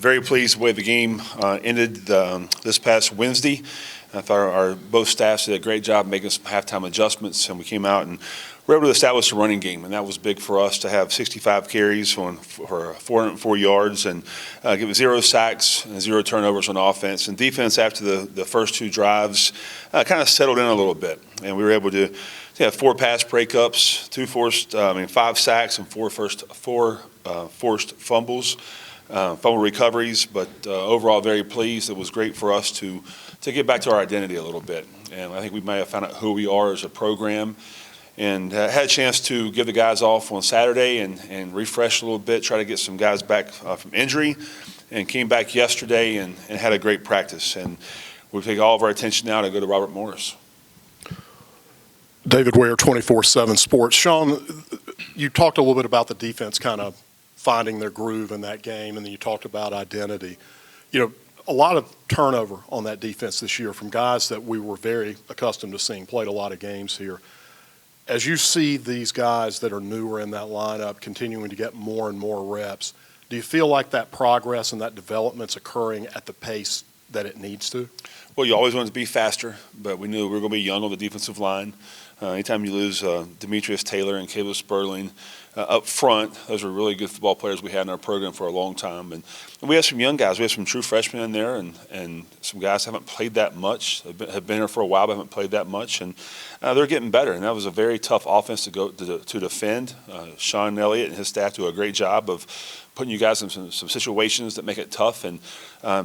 very pleased with the way the game ended this past Wednesday. I thought our both staffs did a great job making some halftime adjustments, and we came out and were able to establish a running game, and that was big for us to have 65 carries for 404 yards and give 0 sacks and 0 turnovers on offense. And defense, after the first 2 drives, kind of settled in a little bit, and we were able to have 4 pass breakups, 5 sacks, and 4 forced fumbles. Fumble recoveries, but overall very pleased. It was great for us to get back to our identity a little bit, and I think we may have found out who we are as a program, and had a chance to give the guys off on Saturday and refresh a little bit, try to get some guys back from injury, and came back yesterday and had a great practice, and we'll take all of our attention now to go to Robert Morris. David Ware, 24/7 Sports. Sean, you talked a little bit about the defense kind of finding their groove in that game, and then you talked about identity. You know, a lot of turnover on that defense this year from guys that we were very accustomed to seeing, played a lot of games here. As you see these guys that are newer in that lineup continuing to get more and more reps, do you feel like that progress and that development's occurring at the pace that it needs to? Well, you always want it to be faster, but we knew we were going to be young on the defensive line. Anytime you lose Demetrius Taylor and Caleb Sperling up front, those are really good football players we had in our program for a long time. And we have some young guys. We have some true freshmen in there, and some guys haven't played that much, have been here for a while but haven't played that much. And they're getting better. And that was a very tough offense to defend. Sean Elliott and his staff do a great job of putting you guys in some situations that make it tough and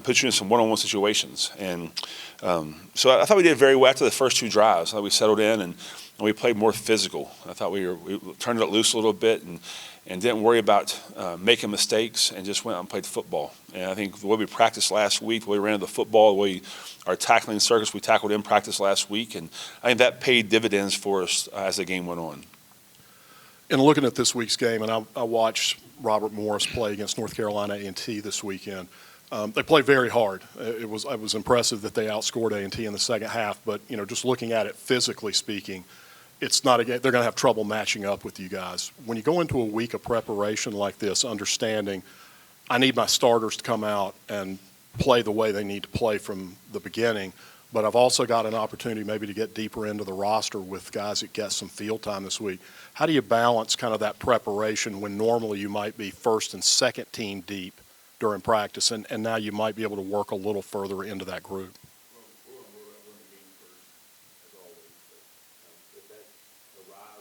put you in some one-on-one situations. And so I thought we did very well after the first 2 drives. I thought we settled in and we played more physical. I thought we turned it loose a little bit and didn't worry about making mistakes and just went out and played football. And I think the way we practiced last week, the way we ran the football, the way our tackling circus, we tackled in practice last week, and I think that paid dividends for us as the game went on. In looking at this week's game, and I watched Robert Morris play against North Carolina A&T this weekend. They played very hard. It was impressive that they outscored A&T in the second half, but just looking at it physically speaking, it's not a game. They're going to have trouble matching up with you guys. When you go into a week of preparation like this, understanding I need my starters to come out and play the way they need to play from the beginning, but I've also got an opportunity maybe to get deeper into the roster with guys that get some field time this week. How do you balance kind of that preparation when normally you might be first and second team deep during practice, and now you might be able to work a little further into that group?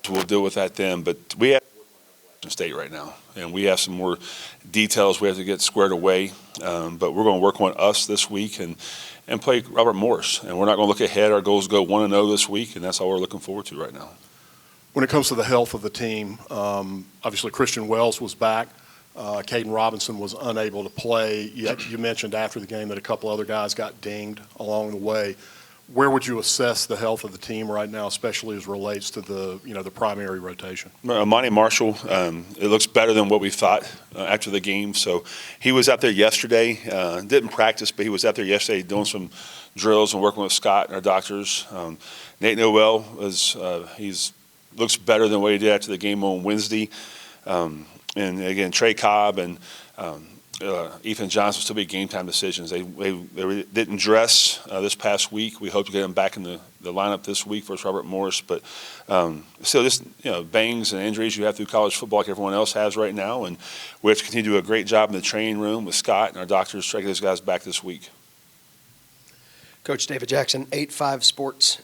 We'll deal with that then, but we have State right now, and we have some more details we have to get squared away, but we're going to work on us this week and play Robert Morris, and we're not going to look ahead. Our goals go 1-0 this week, and that's all we're looking forward to right now. When it comes to the health of the team, obviously Christian Wells was back. Caden Robinson was unable to play. You mentioned after the game that a couple other guys got dinged along the way. Where would you assess the health of the team right now, especially as relates to the primary rotation? Monty Marshall, it looks better than what we thought after the game. So he was out there yesterday. Didn't practice, but he was out there yesterday doing some drills and working with Scott and our doctors. Nate Noel looks better than what he did after the game on Wednesday. And again, Trey Cobb and Ethan Johnson will still be game time decisions. They didn't dress this past week. We hope to get them back in the lineup this week versus Robert Morris. But still, just bangs and injuries you have through college football like everyone else has right now. And we have to continue to do a great job in the training room with Scott and our doctors to try to get those guys back this week. Coach David Jackson, 8-5 Sports.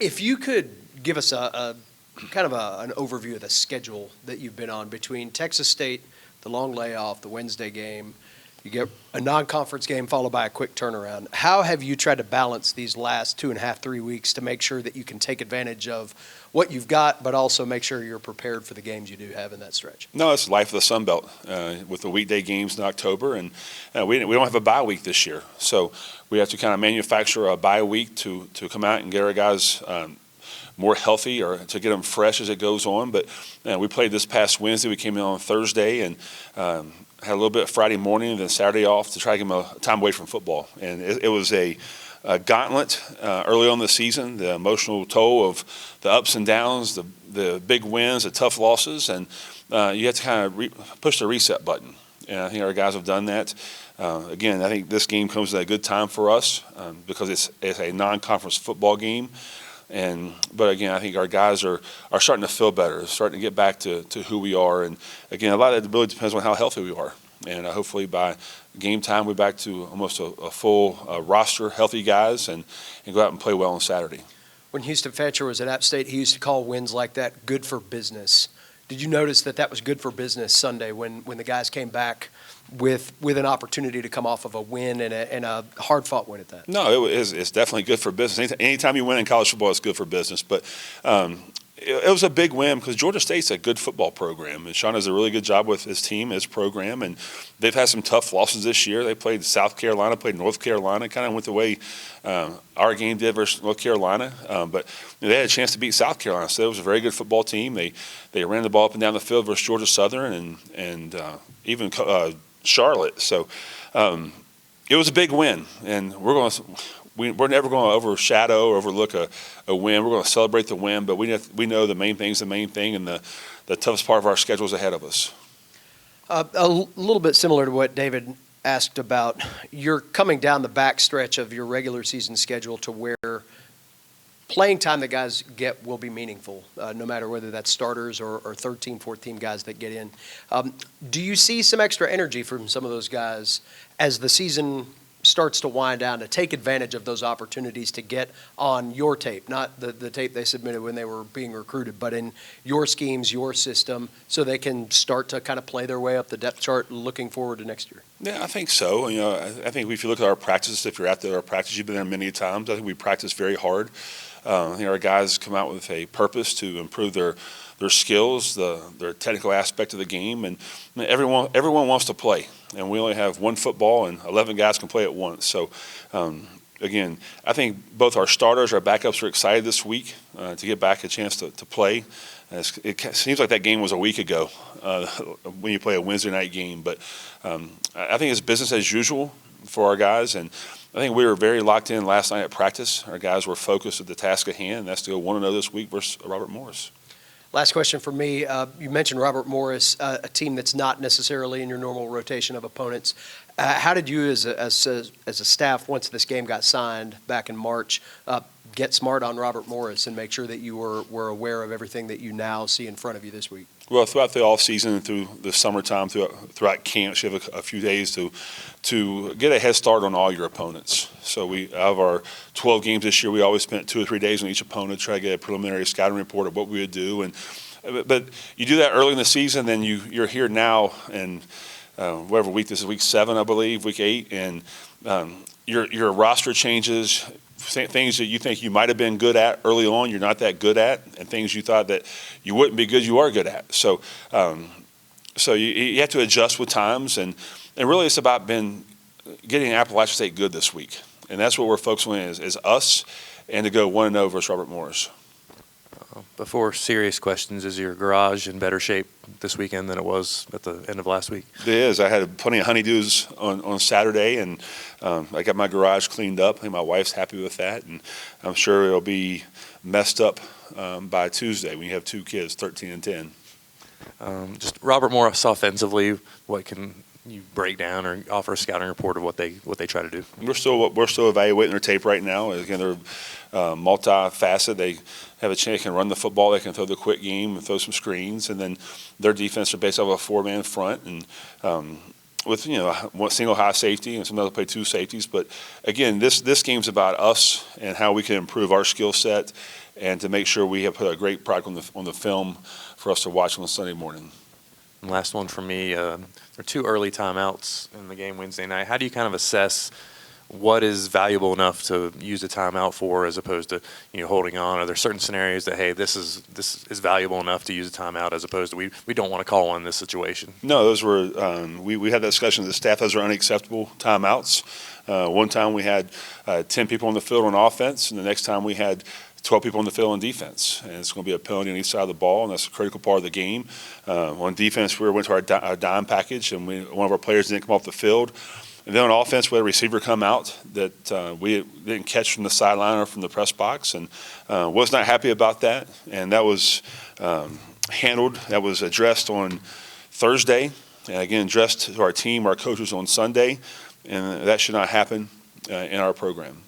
If you could give us an overview of the schedule that you've been on between Texas State, the long layoff, the Wednesday game, you get a non-conference game followed by a quick turnaround. How have you tried to balance these last 2.5, 3 weeks to make sure that you can take advantage of what you've got, but also make sure you're prepared for the games you do have in that stretch? No, it's the life of the Sun Belt with the weekday games in October, and we don't have a bye week this year. So we have to kind of manufacture a bye week to come out and get our guys more healthy or to get them fresh as it goes on. But we played this past Wednesday. We came in on Thursday and had a little bit of Friday morning and then Saturday off to try to give them a time away from football. And it was a gauntlet early on in the season, the emotional toll of the ups and downs, the big wins, the tough losses. And you have to kind of push the reset button. and I think our guys have done that. Again, I think this game comes at a good time for us because it's a non-conference football game. But again, I think our guys are starting to feel better, starting to get back to who we are. And again, a lot of that really depends on how healthy we are. And hopefully by game time, we're back to almost a full roster, healthy guys, and go out and play well on Saturday. When Houston Fancher was at App State, he used to call wins like that good for business. Did you notice that was good for business Sunday when the guys came back with an opportunity to come off of a win and a hard-fought win at that? No, it's definitely good for business. Anytime you win in college football, it's good for business. But it was a big win because Georgia State's a good football program, and Sean does a really good job with his team, his program, and they've had some tough losses this year. They played South Carolina, played North Carolina, kind of went the way our game did versus North Carolina, but they had a chance to beat South Carolina, so it was a very good football team. They ran the ball up and down the field versus Georgia Southern and even Charlotte, so it was a big win, and we're never going to overshadow or overlook a win. We're going to celebrate the win, but we know the main thing's the main thing, and the toughest part of our schedule is ahead of us. A little bit similar to what David asked about, you're coming down the back stretch of your regular season schedule to where playing time that guys get will be meaningful, no matter whether that's starters or 13, 14 guys that get in. Do you see some extra energy from some of those guys as the season starts to wind down to take advantage of those opportunities to get on your tape, not the tape they submitted when they were being recruited, but in your schemes, your system, so they can start to kind of play their way up the depth chart looking forward to next year? Yeah, I think so. I think if you look at our practices, if you're out there, our practice, you've been there many times. I think we practice very hard. I think our guys come out with a purpose to improve their skills, their technical aspect of the game, and everyone wants to play. And we only have one football, and 11 guys can play at once. So, again, I think both our starters, our backups are excited this week to get back a chance to play. It seems like that game was a week ago when you play a Wednesday night game. But I think it's business as usual for our guys, and I think we were very locked in last night at practice. Our guys were focused at the task at hand, and that's to go 1-0 this week versus Robert Morris. Last question for me. You mentioned Robert Morris, a team that's not necessarily in your normal rotation of opponents. How did you, as a staff, once this game got signed back in March, get smart on Robert Morris and make sure that you were aware of everything that you now see in front of you this week? Well, throughout the off season and through the summertime, throughout camps, you have a few days to get a head start on all your opponents. So out of our 12 games this year, we always spent 2 or 3 days on each opponent to try to get a preliminary scouting report of what we would do. But you do that early in the season, then you're here now, and whatever week this is, week 7, I believe, week 8, and your roster changes. Things that you think you might have been good at early on, you're not that good at, and things you thought that you wouldn't be good, you are good at. So you have to adjust with times, and really it's about getting Appalachian State good this week, and that's what we're focusing on is us, and to go 1-0 versus Robert Morris. Before serious questions, is your garage in better shape this weekend than it was at the end of last week? It is. I had plenty of honeydews on Saturday, and I got my garage cleaned up. I think my wife's happy with that, and I'm sure it'll be messed up by Tuesday when you have 2 kids, 13 and 10. Just Robert Morris offensively, what can you break down or offer a scouting report of what they try to do? We're still evaluating their tape right now. Again, they're multifaceted. They have a chance, they can run the football, they can throw the quick game and throw some screens, and then their defense are based off a 4-man front and with one single high safety, and sometimes they'll play 2 safeties. But again, this game's about us and how we can improve our skill set and to make sure we have put a great product on the film for us to watch on Sunday morning. And last one for me, there are 2 early timeouts in the game Wednesday night. How do you kind of assess what is valuable enough to use a timeout for as opposed to holding on? Are there certain scenarios that, hey, this is valuable enough to use a timeout as opposed to we don't want to call on this situation? No, those were we had that discussion with the staff. Those are unacceptable timeouts. One time we had 10 people on the field on offense, and the next time we had 12 people on the field on defense, and it's going to be a penalty on each side of the ball, and that's a critical part of the game. On defense, we went to our dime package, and one of our players didn't come off the field. And then on offense, we had a receiver come out that we didn't catch from the sideline or from the press box, and was not happy about that. And that was handled. That was addressed on Thursday, and again, addressed to our team, our coaches on Sunday, and that should not happen in our program.